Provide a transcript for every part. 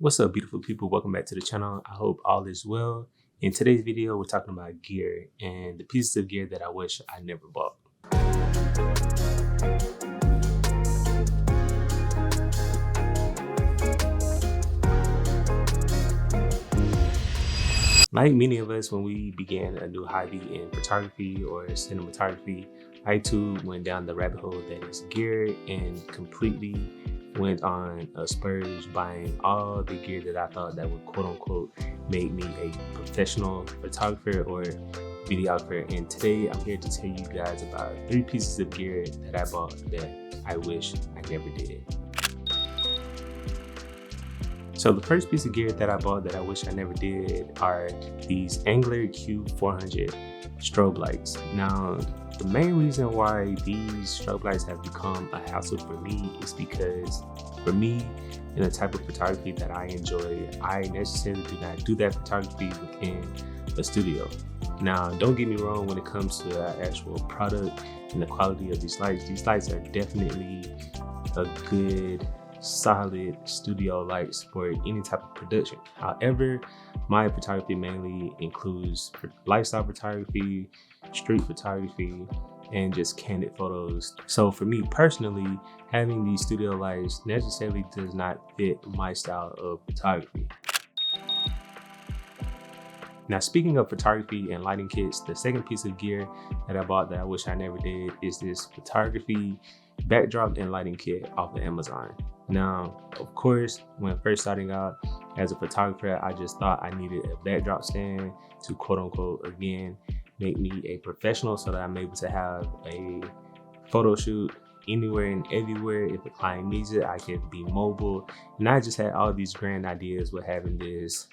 What's up, beautiful people? Welcome back to the channel. I hope all is well. In today's video, we're talking about gear and the pieces of gear that I wish I never bought. Like many of us, when we began a new hobby in photography or cinematography, I too went down the rabbit hole that is gear and completely went on a splurge buying all the gear that I thought that would quote unquote make me a professional photographer or videographer. And today I'm here to tell you guys about 3 pieces of gear that I bought that I wish I never did. So the first piece of gear that I bought that I wish I never did are these Angular Q400 strobe lights. Now, the main reason why these strobe lights have become a hassle for me is because for me, in the type of photography that I enjoy, I necessarily do not do that photography within a studio. Now, don't get me wrong when it comes to the actual product and the quality of these lights are definitely a good solid studio lights for any type of production. However, my photography mainly includes lifestyle photography, street photography, and just candid photos. So for me personally, having these studio lights necessarily does not fit my style of photography. Now, speaking of photography and lighting kits, the second piece of gear that I bought that I wish I never did is this photography backdrop and lighting kit off of Amazon. Now, of course, when first starting out as a photographer, I just thought I needed a backdrop stand to quote unquote, again, make me a professional so that I'm able to have a photo shoot anywhere and everywhere. If a client needs it, I can be mobile. And I just had all these grand ideas with having this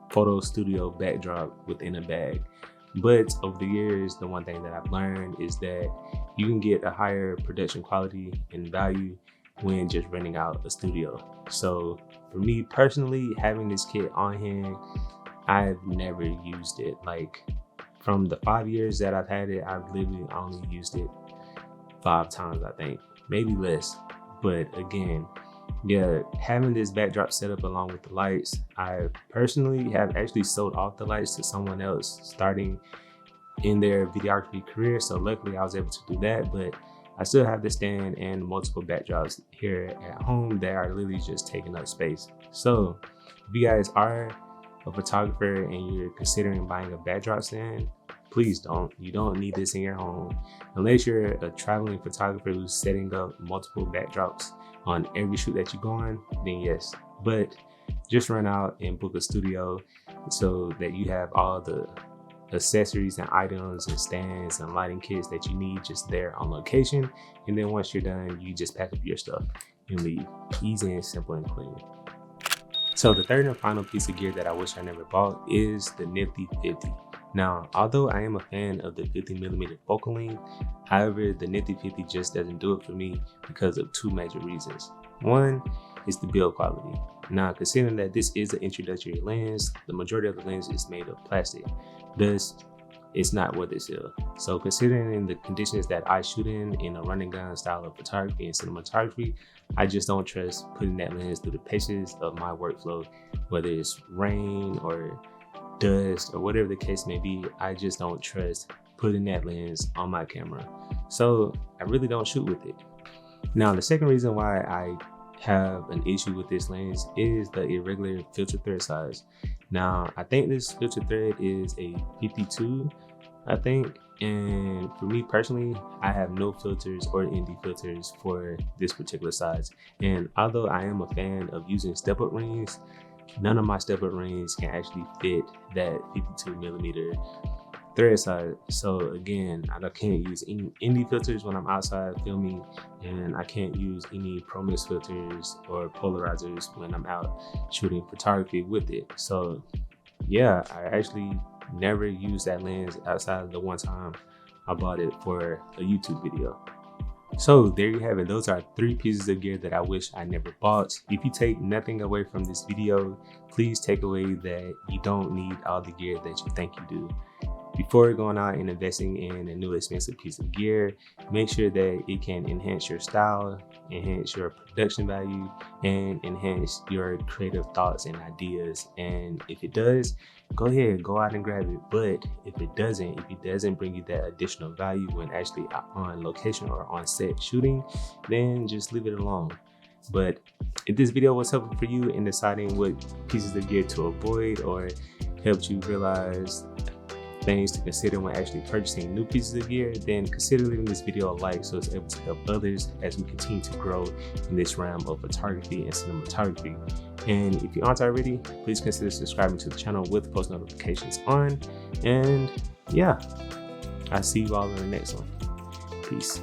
photo studio backdrop within a bag. But over the years, the one thing that I've learned is that you can get a higher production quality and value when just renting out a studio. So for me personally, having this kit on hand, I've never used it. Like from the 5 years that I've had it, I've literally only used it 5 times, I think, maybe less. But again, yeah, having this backdrop set up along with the lights, I personally have actually sold off the lights to someone else starting in their videography career. So luckily I was able to do that, but I still have the stand and multiple backdrops here at home that are literally just taking up space. So if you guys are a photographer and you're considering buying a backdrop stand, please don't. You don't need this in your home. Unless you're a traveling photographer who's setting up multiple backdrops on every shoot that you go on, then yes. But just run out and book a studio so that you have all the accessories and items and stands and lighting kits that you need just there on location. And then once you're done, you just pack up your stuff and leave. Easy and simple and clean. So the third and final piece of gear that I wish I never bought is the nifty 50. Now, although I am a fan of the 50mm focal length, however, the nifty 50 just doesn't do it for me because of 2 major reasons. One is the build quality. Now, considering that this is an introductory lens, the majority of the lens is made of plastic. Thus, it's not worth its sale. So considering the conditions that I shoot in a run and gun style of photography and cinematography, I just don't trust putting that lens through the paces of my workflow, whether it's rain or dust or whatever the case may be. I just don't trust putting that lens on my camera. So I really don't shoot with it. Now, the second reason why I have an issue with this lens is the irregular filter thread size. Now, I think this filter thread is a 52, I think. And for me personally, I have no filters or ND filters for this particular size. And although I am a fan of using step-up rings, none of my step-up rings can actually fit that 52mm thread size. So again, I can't use any ND filters when I'm outside filming, and I can't use any Promise filters or polarizers when I'm out shooting photography with it. So yeah, I actually never used that lens outside of the one time I bought it for a YouTube video. So there you have it. Those are 3 pieces of gear that I wish I never bought. If you take nothing away from this video, please take away that you don't need all the gear that you think you do. Before going out and investing in a new expensive piece of gear, make sure that it can enhance your style, enhance your production value, and enhance your creative thoughts and ideas. And if it does, go ahead, go out and grab it. But if it doesn't bring you that additional value when actually on location or on set shooting, then just leave it alone. But if this video was helpful for you in deciding what pieces of gear to avoid, or helped you realize things to consider when actually purchasing new pieces of gear, then consider leaving this video a like so it's able to help others as we continue to grow in this realm of photography and cinematography. And if you aren't already, please consider subscribing to the channel with post notifications on. And yeah, I'll see you all in the next one. Peace.